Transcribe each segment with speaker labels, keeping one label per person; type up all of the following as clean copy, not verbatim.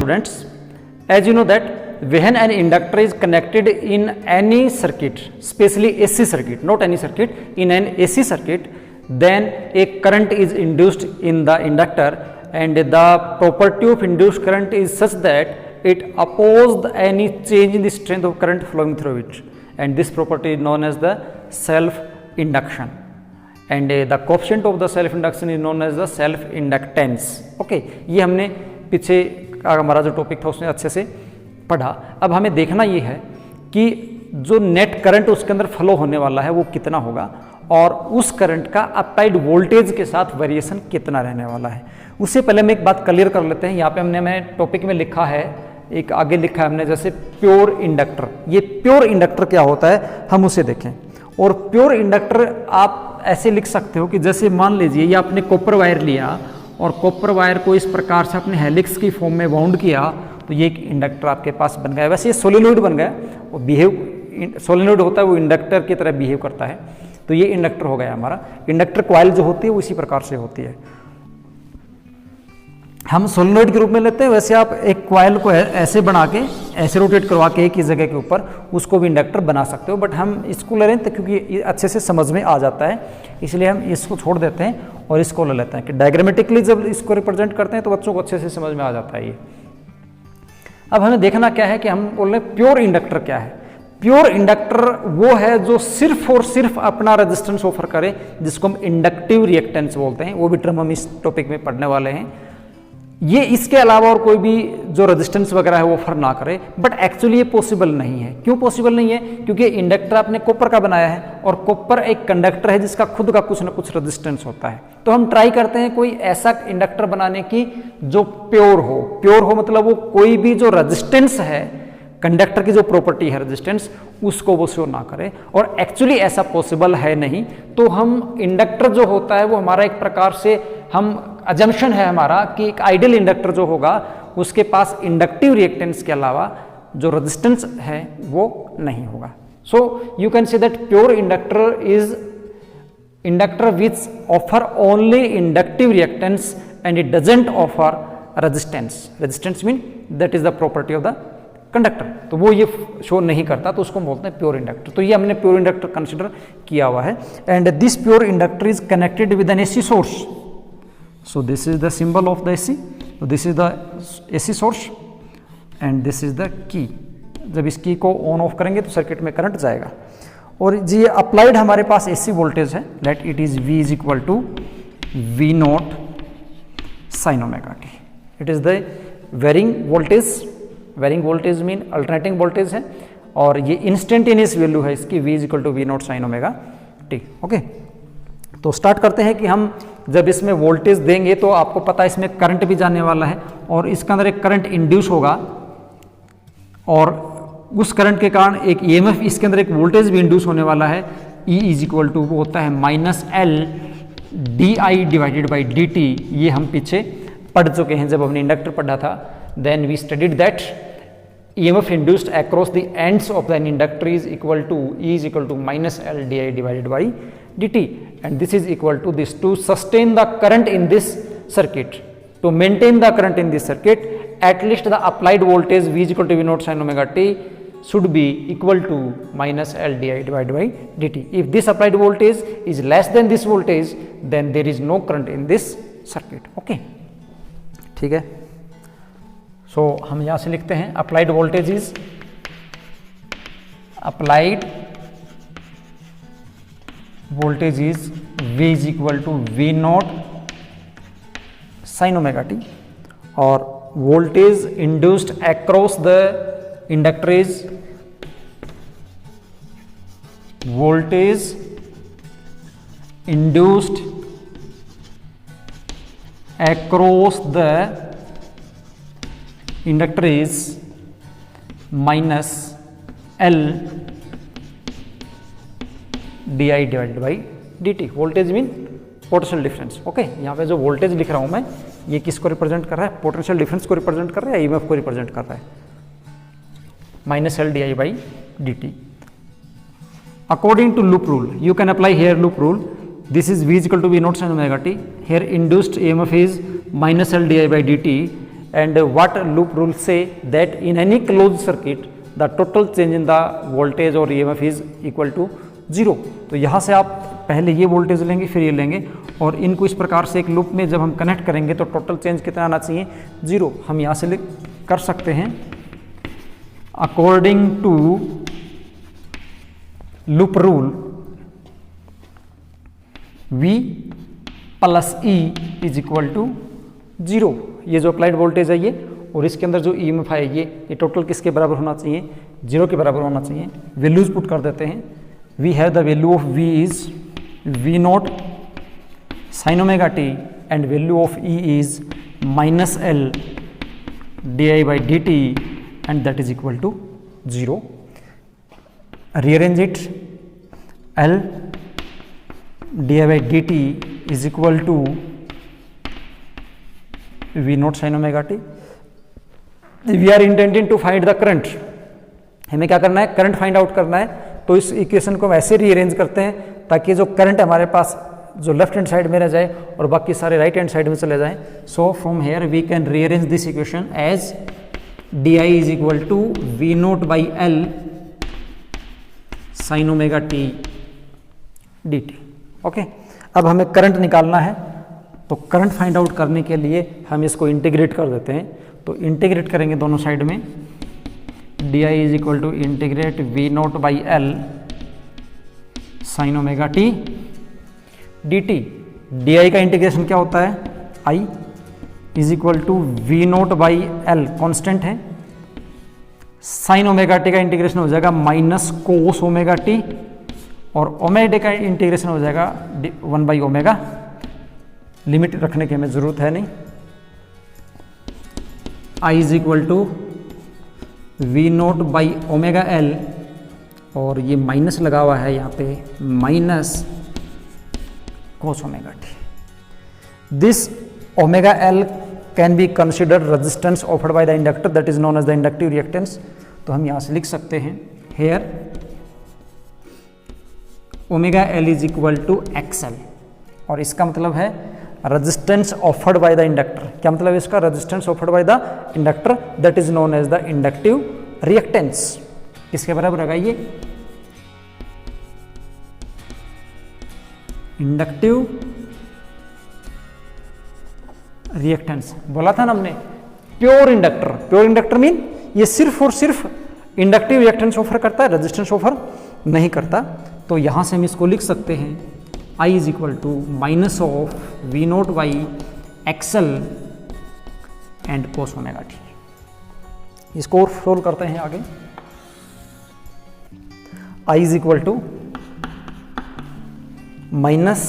Speaker 1: students, as you know that when an inductor is connected in any circuit, especially AC circuit, not any circuit, in an AC circuit, then a current is induced in the inductor, and the property of induced current is such that it opposes any change in the strength of current flowing through it, and this property is known as the self induction, and the coefficient of the self induction is known as the self inductance. Okay, ये हमने पीछे हमारा जो topic था उसमें अच्छे से पढ़ा। अब हमें देखना ये है कि जो नेट करंट उसके अंदर फ्लो होने वाला है वो कितना होगा, और उस करंट का अप्लाइड वोल्टेज के साथ वेरिएशन कितना रहने वाला है। उससे पहले हम एक बात क्लियर कर लेते हैं। यहाँ पे हमने टॉपिक में लिखा है, एक आगे लिखा है हमने जैसे प्योर इंडक्टर। ये प्योर इंडक्टर क्या होता है हम उसे देखें। और प्योर इंडक्टर आप ऐसे लिख सकते हो कि जैसे मान लीजिए ये आपने कॉपर वायर लिया और कॉपर वायर को इस प्रकार से अपने हेलिक्स की फॉर्म में बाउंड किया, तो ये एक इंडक्टर आपके पास बन गया। वैसे ये सोलेनोइड बन गया, वो बिहेव सोलेनोइड होता है वो इंडक्टर की तरह बिहेव करता है, तो ये इंडक्टर हो गया हमारा। इंडक्टर कॉइल जो होती है वो इसी प्रकार से होती है, हम सोलेनोइड के रूप में लेते हैं। वैसे आप एक कॉइल को ऐसे बना के ऐसे रोटेट करवा के एक ही जगह के ऊपर उसको भी इंडक्टर बना सकते हो, बट हम इसको ले रहे हैं क्योंकि ये अच्छे से समझ में आ जाता है, इसलिए हम इसको छोड़ देते हैं और इसको ले लेते हैं कि डायग्रामेटिकली जब इसको रिप्रेजेंट करते हैं तो बच्चों को अच्छे से समझ में आ जाता है ये। अब हमें देखना क्या है कि हम बोल रहे हैं प्योर इंडक्टर क्या है। प्योर इंडक्टर वो है जो सिर्फ और सिर्फ अपना रेजिस्टेंस ऑफर करे, जिसको हम इंडक्टिव रिएक्टेंस बोलते हैं। वो भी टर्म हम इस टॉपिक में पढ़ने वाले हैं। ये इसके अलावा और कोई भी जो रेजिस्टेंस वगैरह है वो ऑफर ना करे, बट एक्चुअली ये पॉसिबल नहीं है। क्यों पॉसिबल नहीं है? क्योंकि इंडक्टर आपने कॉपर का बनाया है और कॉपर एक कंडक्टर है जिसका खुद का कुछ ना कुछ रेजिस्टेंस होता है। तो हम ट्राई करते हैं कोई ऐसा इंडक्टर बनाने की जो प्योर हो। प्योर हो मतलब वो कोई भी जो रेजिस्टेंस है, कंडक्टर की जो प्रॉपर्टी है रेजिस्टेंस, उसको वो शो ना करे, और एक्चुअली ऐसा पॉसिबल है नहीं। तो हम इंडक्टर जो होता है वो हमारा एक प्रकार से हम अजम्पशन है हमारा कि एक आइडियल इंडक्टर जो होगा उसके पास इंडक्टिव रिएक्टेंस के अलावा जो रेजिस्टेंस है वो नहीं होगा। So you can say that pure inductor is inductor which offer only inductive reactance and it doesn't offer resistance. Resistance mean that is the property of the conductor, तो वो ये शो नहीं करता, तो उसको हम बोलते हैं प्योर इंडक्टर। तो ये हमने प्योर इंडक्टर कंसिडर किया हुआ है। And this pure inductor is connected with N AC source. So this is the symbol of the AC. So this is the AC source and this is the key. जब इस की को on off करेंगे तो circuit में current जाएगा। और जी अप्लाइड हमारे पास AC वोल्टेज है, let it is V is equal to V not sine omega T. It is the varying voltage. Varying voltage mean alternating voltage है, और ये इंस्टेंटेनियस वैल्यू है इसकी V is equal to V not sine omega T. Okay, तो start करते हैं कि हम जब इसमें वोल्टेज देंगे तो आपको पता है इसमें करंट भी जाने वाला है, और इसके अंदर एक करंट इंड्यूस होगा, और उस करंट के कारण एक ईएमएफ, इसके अंदर एक वोल्टेज भी इंड्यूस होने वाला है। E इज इक्वल टू वो होता है -L di divided by dt। ये हम पीछे पढ़ चुके हैं जब हमने इंडक्टर पढ़ा था। Then we studied that EMF induced across the ends of an inductor is equal to E is equal to -L di divided by dt, and this is equal to this to sustain the current in this circuit. To maintain the current in this circuit, at least the applied voltage V is equal to V naught sin omega t should be equal to -L di divided by dt. If this applied voltage is less than this voltage, then there is no current in this circuit. Okay, ठीक है। सो हम यहाँ से लिखते हैं applied voltage is V is equal to V not sine omega t, और voltage induced across the inductor is voltage induced across the inductor is -L di divided by dt। Voltage mean potential difference. Okay, यहाँ पे जो voltage लिख रहा हूँ मैं, ये किसको रिप्रेजेंट कर रहा है? पोटेंशियल डिफरेंस को रिप्रेजेंट कर रहा है, ईएमएफ को रिप्रेजेंट कर रहा है। -L di by dt। According to loop rule, you can apply here loop rule. This is V is equal to V naught sin omega t. Here induced EMF is -L di by dt, and what loop rule say that in any close circuit the total change in the voltage और EMF is equal to 0। तो यहाँ से आप पहले ये voltage लेंगे फिर ये लेंगे और इनको इस प्रकार से एक लूप में जब हम कनेक्ट करेंगे तो टोटल चेंज कितना आना चाहिए 0। हम यहाँ से कर सकते हैं according to loop rule V plus E is equal to 0। ये जो अप्लाइड वोल्टेज है ये और इसके अंदर जो EMF है ये टोटल किसके बराबर होना चाहिए 0 के बराबर होना चाहिए। वैल्यूज पुट कर देते हैं। We have the value of V is V0 sin omega t and value of E is minus L di by dt and that is equal to 0. Rearrange it. L di by dt is equal to V naught sin omega t. We are intending to find the current. हमें क्या करना है current find out करना है। तो इस equation को हम ऐसे रीअरेंज करते हैं ताकि जो करंट हमारे पास जो लेफ्ट हैंड साइड में रह जाए और बाकी सारे राइट हैंड साइड में चले जाएं। So from here we can rearrange this equation as D I is equal to we note by L sine omega T D T. Okay, अब हमें करंट निकालना है तो करंट फाइंड आउट करने के लिए हम इसको इंटीग्रेट कर देते हैं। तो इंटीग्रेट करेंगे दोनों साइड में। D I is equal to integrate v note by L sine omega T D t. D i का इंटीग्रेशन क्या होता है i is equal to we note by L constant है। साइन ओमेगा टी का integration हो जाएगा minus cos omega t और omega t का इंटीग्रेशन हो जाएगा 1 बाई ओमेगा। लिमिट रखने की हमें जरूरत है नहीं। I is equal to we note by omega L और ये माइनस लगा हुआ है यहाँ पे minus cos omega t. This omega L can be considered resistance offered by the inductor that is known as the inductive reactance. तो हम यहाँ से लिख सकते हैं here omega L is equal to XL और इसका मतलब है resistance offered by the inductor। क्या मतलब है इसका resistance offered by the inductor that is known as the inductive reactance। किसके बराबर होगा ये इंडक्टिव रिएक्टेंस। बोला था ना हमने pure inductor. Pure inductor mean ये सिर्फ और सिर्फ इंडक्टिव रिएक्टेंस ऑफर करता है, रेजिस्टेंस ऑफर नहीं करता। तो यहां से हम इसको लिख सकते हैं I is equal to minus of V note by XL and cos omega T. इसको और सोल्व करते हैं आगे। I is equal to minus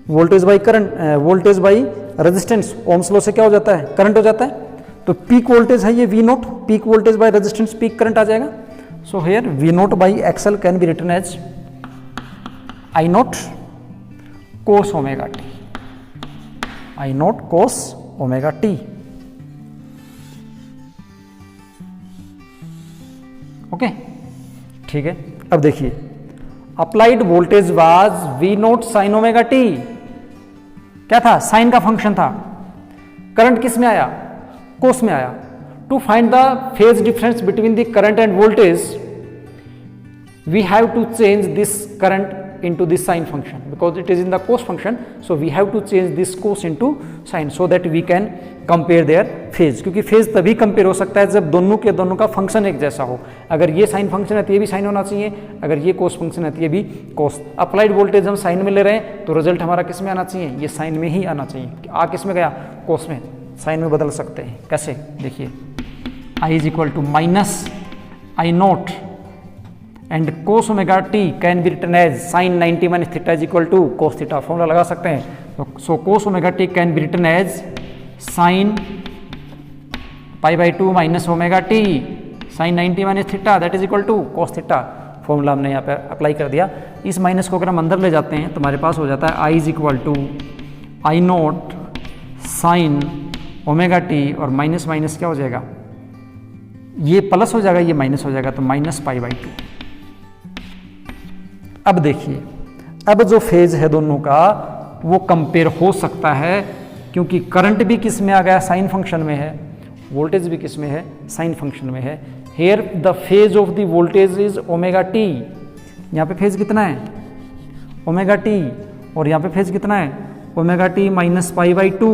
Speaker 1: voltage by current, voltage by resistance. Ohm's law से क्या हो जाता है करंट हो जाता है। तो पीक वोल्टेज है ये v nought, peak voltage by resistance peak current आ जाएगा। So here v note by XL can be written as i note cos omega t, i note cos omega T. Okay ठीक है। अब देखिए applied voltage was v note sine omega t. क्या था sign का function था। Current किस में आया कोस में आया। To find the phase difference between the current and voltage we have to change this current into this sine function because it is in the cos function, so we have to change this cos into sine so that we can compare their phase। क्योंकि phase तभी compare हो सकता है जब दोनों के दोनों का फंक्शन एक जैसा हो। अगर ये साइन फंक्शन है तो ये भी साइन होना चाहिए, अगर ये कोस फंक्शन है तो ये भी कोस। अप्लाइड वोल्टेज हम साइन में ले रहे हैं तो रिजल्ट हमारा किस में आना चाहिए ये साइन में ही आना चाहिए। आ किस में गया कोस में, साइन में बदल सकते हैं। कैसे देखिए i is equal to minus i naught and cos omega t can be written as sine 90 minus theta is equal to cos theta. Formula लगा सकते हैं। So cos omega t can be written as sine pi by 2 minus omega t sine 90 minus theta that is equal to cos theta. Formula हमने यहाँ पे apply कर दिया। इस minus को अगर हम अंदर ले जाते हैं तो हमारे पास हो जाता है i is equal to i naught sine omega t और माइनस माइनस क्या हो जाएगा ये प्लस हो जाएगा ये माइनस हो जाएगा तो माइनस पाई बाई 2। अब देखिए अब जो फेज है दोनों का वो कंपेयर हो सकता है क्योंकि करंट भी किस में आ गया, साइन फंक्शन में है, वोल्टेज भी किस में है, साइन फंक्शन में है। Here the phase of the voltage is omega T, यहाँ पे फेज कितना है ओमेगा टी, और यहाँ पे फेज कितना है omega T minus pi by two.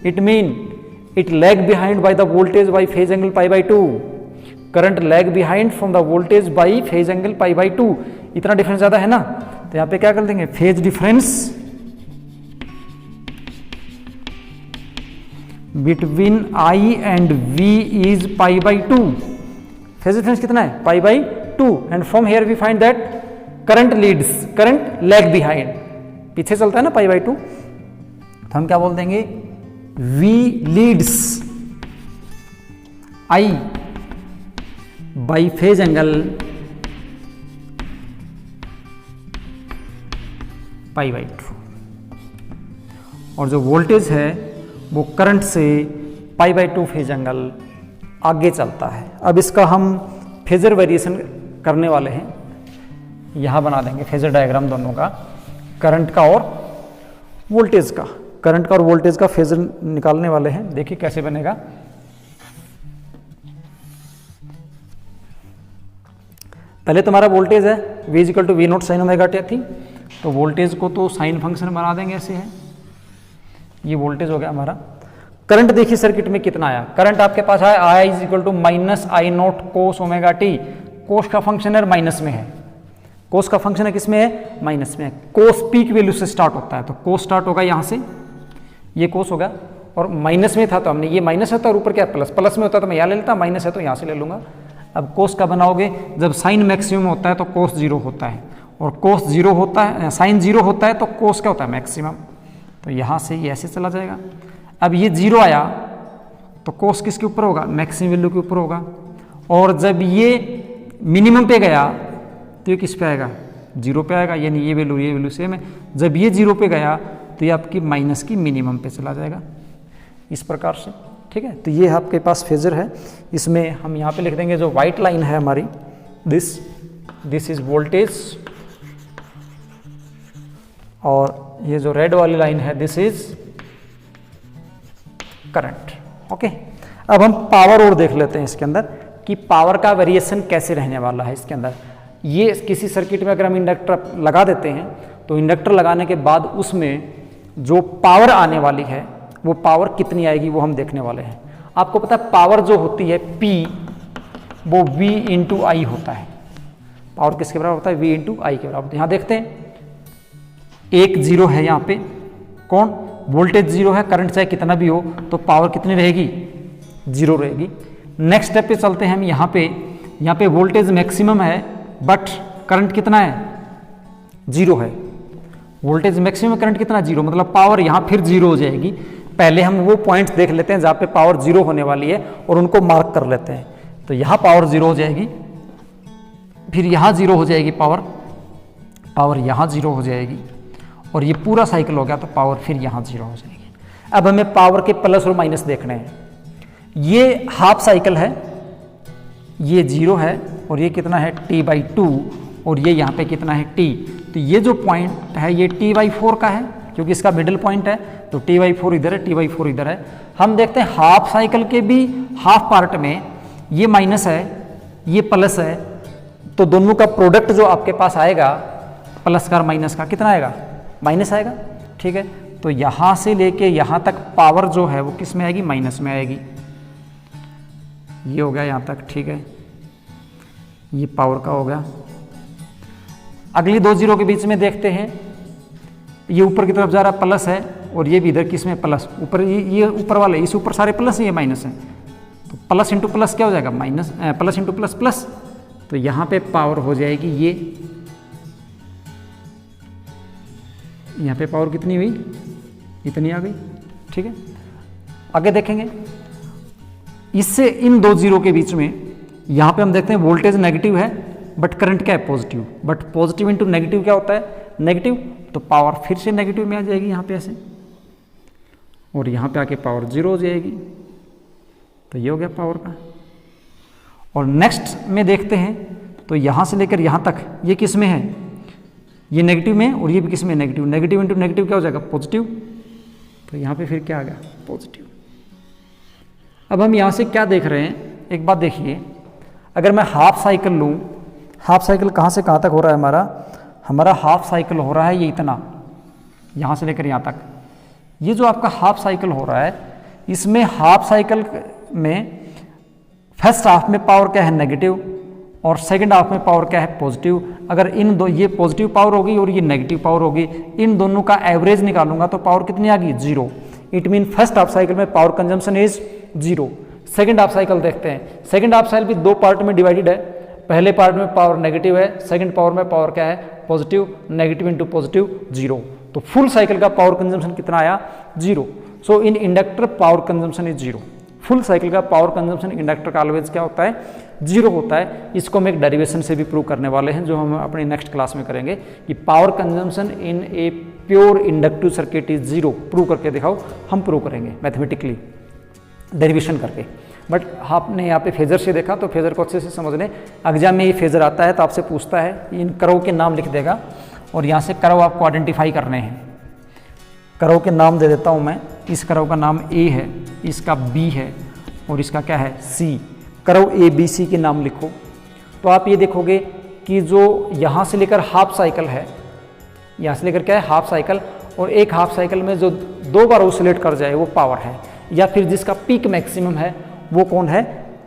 Speaker 1: It mean it lag behind by the voltage by phase angle pi by two, current lag behind from the voltage by phase angle pi by two. इतना difference ज्यादा है ना, तो यहाँ पे क्या कर देंगे, phase difference between I and V is pi by two. Phase difference कितना है, pi by two, and from here we find that current Leeds, current lag behind, पीछे चलता है ना पाई बाई टू, तो हम क्या बोल देंगे, V leads I by phase angle pi by two, और जो वोल्टेज है वो करंट से pi by two phase angle आगे चलता है। अब इसका हम फेजर वेरिएशन करने वाले हैं, यहां बना देंगे फेजर डायग्राम दोनों का, करंट का और वोल्टेज का, करंट का और वोल्टेज का फेजर निकालने वाले हैं। देखिए कैसे बनेगा। पहले तुम्हारा वोल्टेज है V equal to we note sine omega T थी, तो वोल्टेज को तो साइन फंक्शन बना देंगे, ऐसे है, ये वोल्टेज हो गया हमारा। करंट देखिए सर्किट में कितना आया, करंट आपके पास आया i is equal to minus i note cos omega t, cos का फंक्शन है माइनस में है, कोस का फंक्शन है किसमें है, माइनस में है। कोस पीक वैल्यू से स्टार्ट होता है, तो कोस स्टार्ट होगा यहां से, ये कोस होगा, और माइनस में था तो हमने ये माइनस है, और ऊपर क्या प्लस, प्लस में होता तो मैं यहाँ ले लेता, माइनस है तो यहाँ से ले लूंगा। अब कोस का बनाओगे, जब साइन मैक्सिमम होता है तो कोस जीरो होता है, और कोस जीरो होता है, साइन जीरो होता है तो कोस क्या होता है, मैक्सिमम, तो यहाँ से ये ऐसे चला जाएगा। अब ये जीरो आया तो कोस किसके ऊपर होगा, मैक्सिमम वैल्यू के ऊपर होगा, और जब ये मिनिमम पे गया तो ये किस पे आएगा, जीरो पे आएगा, यानी ये वैल्यू सेम है। जब ये जीरो पे गया तो ये आपकी माइनस की मिनिमम पे चला जाएगा, इस प्रकार से, ठीक है। तो ये आपके पास फेजर है, इसमें हम यहाँ पे लिख देंगे जो व्हाइट लाइन है हमारी, दिस इज वोल्टेज, और ये जो रेड वाली लाइन है दिस इज करंट, ओके। अब हम पावर और देख लेते हैं इसके अंदर कि पावर का वेरिएशन कैसे रहने वाला है इसके अंदर। ये किसी सर्किट में अगर हम इंडक्टर लगा देते हैं तो इंडक्टर लगाने के बाद उसमें जो पावर आने वाली है वो पावर कितनी आएगी वो हम देखने वाले हैं। आपको पता है पावर जो होती है P वो V इंटू आई होता है, पावर किसके बराबर होता है, V इंटू आई के बराबर। यहाँ देखते हैं एक जीरो है, यहाँ पे कौन, वोल्टेज जीरो है, करंट चाहे कितना भी हो तो पावर कितनी रहेगी, जीरो रहेगी। नेक्स्ट स्टेप पे चलते हैं हम, यहाँ पे वोल्टेज मैक्सिमम है बट करंट कितना है, जीरो है, वोल्टेज मैक्सिमम करंट कितना, जीरो, मतलब पावर यहाँ फिर जीरो हो जाएगी। पहले हम वो पॉइंट्स देख लेते हैं जहाँ पे पावर जीरो होने वाली है और उनको मार्क कर लेते हैं। तो यहाँ पावर जीरो हो जाएगी, फिर यहाँ जीरो हो जाएगी पावर यहाँ जीरो हो जाएगी, और ये पूरा साइकिल हो गया तो पावर फिर यहाँ जीरो हो जाएगी। अब हमें पावर के प्लस और माइनस देखने हैं। ये हाफ साइकिल है, ये जीरो है, और ये कितना है T/2, और ये यहाँ पे कितना है T। तो ये जो पॉइंट है ये T/4 का है, क्योंकि इसका मिडिल पॉइंट है, तो T/4 इधर है, T/4 इधर है। हम देखते हैं हाफ साइकिल के भी हाफ पार्ट में ये माइनस है, ये प्लस है, तो दोनों का प्रोडक्ट जो आपके पास आएगा प्लस का और माइनस का कितना आएगा, माइनस आएगा, ठीक है। तो यहाँ से लेके यहाँ तक पावर जो है वो किस में आएगी, माइनस में आएगी। ये हो गया यहाँ तक, ठीक है, ये पावर का हो गया। अगली दो जीरो के बीच में देखते हैं, ये ऊपर की तरफ जा रहा प्लस है, और ये भी इधर किस में प्लस, ऊपर ये ऊपर वाले, इस ऊपर सारे प्लस है, ये माइनस है, तो प्लस इंटू प्लस क्या हो जाएगा, minus, plus into plus plus. तो यहाँ पे पावर हो जाएगी ये, यहाँ पे पावर कितनी हुई, इतनी आ गई, ठीक है। आगे देखेंगे, इससे इन दो जीरो के बीच में यहाँ पे हम देखते हैं वोल्टेज नेगेटिव है बट करंट क्या है, positive, but positive into negative क्या होता है, नेगेटिव, तो पावर फिर से नेगेटिव में आ जाएगी यहाँ पे ऐसे, और यहाँ पे आके पावर जीरो हो जाएगी। तो ये हो गया पावर का। और नेक्स्ट में देखते हैं, तो यहाँ से लेकर यहाँ तक ये किस में है, ये नेगेटिव में, और ये भी किस में, नेगेटिव, नेगेटिव इंटू नेगेटिव क्या हो जाएगा, पॉजिटिव। तो तो यहाँ पे फिर क्या आ गया, पॉजिटिव। अब हम यहाँ से क्या देख रहे हैं, एक बात देखिए, अगर मैं हाफ साइकिल लूँ, हाफ साइकिल कहाँ से कहाँ तक हो रहा है हमारा हाफ साइकिल हो रहा है ये इतना, यहाँ से लेकर यहाँ तक। ये जो आपका हाफ साइकिल हो रहा है, इसमें हाफ साइकिल में फर्स्ट हाफ में पावर क्या है, नेगेटिव, और सेकंड हाफ में पावर क्या है, पॉजिटिव। अगर इन दो, ये पॉजिटिव पावर होगी और ये नेगेटिव पावर होगी, इन दोनों का एवरेज निकालूंगा तो पावर कितनी आ गई, 0। It mean first half cycle में power consumption is 0। Second half cycle देखते हैं, सेकंड हाफ साइकिल भी 2 पार्ट में डिवाइडेड है। पहले पार्ट में पावर नेगेटिव है, सेकंड पावर में पावर क्या है, पॉजिटिव, नेगेटिव इंटू पॉजिटिव 0। तो फुल साइकिल का पावर कंजम्पशन कितना आया, 0। So in inductor power consumption is 0। Full cycle का पावर कंजम्पशन इंडक्टर का ऑलवेज क्या होता है, 0 होता है। इसको हम एक डेरिवेशन से भी प्रूव करने वाले हैं, जो हम अपनी नेक्स्ट क्लास में करेंगे, कि power consumption in a pure inductive circuit is 0। Prove करके दिखाओ, हम प्रूव करेंगे मैथमेटिकली डेरिवेशन करके। बट आपने यहाँ पे फेजर से देखा तो फेजर को अच्छे से समझ लें। एग्जाम में ये फेजर आता है तो आपसे पूछता है, इन कर्व के नाम लिख देगा और यहाँ से कर्व आपको आइडेंटिफाई करने हैं। कर्व के नाम दे देता हूँ मैं, इस कर्व का नाम A है, इसका B है और इसका क्या है, C। कर्व ABC के नाम लिखो तो आप ये देखोगे कि जो यहाँ से लेकर हाफ साइकिल है, यहाँ से लेकर क्या है, हाफ साइकिल, और एक हाफ साइकिल में जो 2 बार ओसिलेट कर जाए वो पावर है, या फिर जिसका पीक मैक्सिमम है वो कौन है,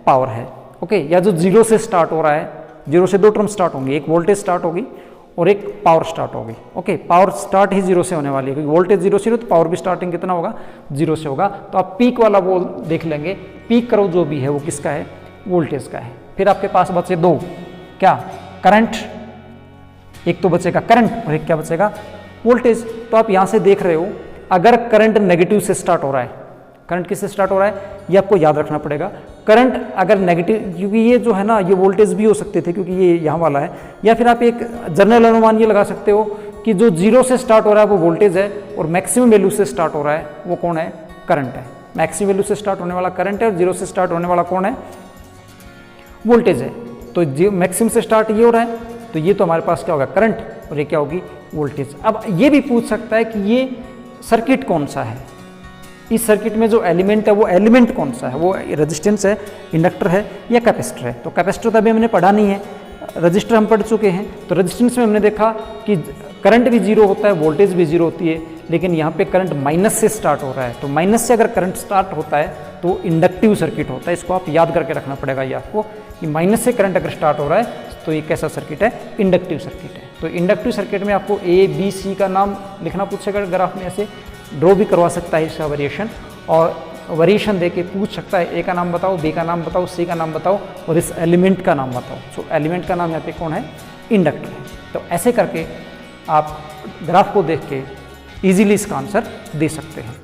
Speaker 1: पावर है। ओके, या जो 0 से स्टार्ट हो रहा है, 0 से 2 टर्म स्टार्ट होंगी, एक वोल्टेज स्टार्ट होगी और एक पावर स्टार्ट होगी। ओके, पावर स्टार्ट ही 0 से होने वाली है, क्योंकि वोल्टेज 0 से, तो पावर भी स्टार्टिंग कितना होगा, 0 से होगा। तो आप पीक वाला वो देख लेंगे, पीक कर्व जो भी है वो किसका है, वोल्टेज का है। फिर आपके पास बचे 2, क्या, करंट, एक तो बचेगा करंट और एक क्या बचेगा, वोल्टेज। तो आप यहाँ से देख रहे हो, अगर करंट नेगेटिव से स्टार्ट हो रहा है, करंट किससे स्टार्ट हो रहा है, ये आपको याद रखना पड़ेगा। करंट अगर नेगेटिव, क्योंकि ये जो है ना, ये वोल्टेज भी हो सकते थे क्योंकि ये यहाँ वाला है, या फिर आप एक जनरल अनुमान ये लगा सकते हो कि जो 0 से स्टार्ट हो रहा है वो वोल्टेज है और मैक्सिमम वैल्यू से स्टार्ट हो रहा है वो कौन है, करंट है। मैक्सिमम वैल्यू से स्टार्ट होने वाला करंट है और 0 से स्टार्ट होने वाला कौन है, वोल्टेज है। तो मैक्सिमम से स्टार्ट ये हो रहा है, तो ये तो हमारे पास क्या होगा, करंट, और ये क्या होगी, वोल्टेज। अब ये भी पूछ सकता है कि ये सर्किट कौन सा है, इस सर्किट में जो एलिमेंट है वो एलिमेंट कौन सा है, वो रेजिस्टेंस है, इंडक्टर है या कैपेसिटर है। तो कैपेसिटर तो अभी हमने पढ़ा नहीं है, रजिस्टर हम पढ़ चुके हैं। तो रेजिस्टेंस में हमने देखा कि करंट भी 0 होता है, वोल्टेज भी 0 होती है, लेकिन यहाँ पे करंट माइनस से स्टार्ट हो रहा है। तो माइनस से अगर करंट स्टार्ट होता है तो इंडक्टिव सर्किट होता है। इसको आप याद करके रखना पड़ेगा ये आपको, कि माइनस से करंट अगर स्टार्ट हो रहा है तो ये कैसा सर्किट है, इंडक्टिव सर्किट है। तो इंडक्टिव सर्किट में आपको A-B-C का नाम लिखना पूछेगा, ग्राफ में ऐसे ड्रॉ भी करवा सकता है इसका वेरिएशन, और वेरिएशन देके पूछ सकता है, A का नाम बताओ, B का नाम बताओ, C का नाम बताओ और इस एलिमेंट का नाम बताओ। सो एलिमेंट का नाम यहाँ पे कौन है, इंडक्टर है। तो ऐसे करके आप ग्राफ को देख के इजीली इसका आंसर दे सकते हैं।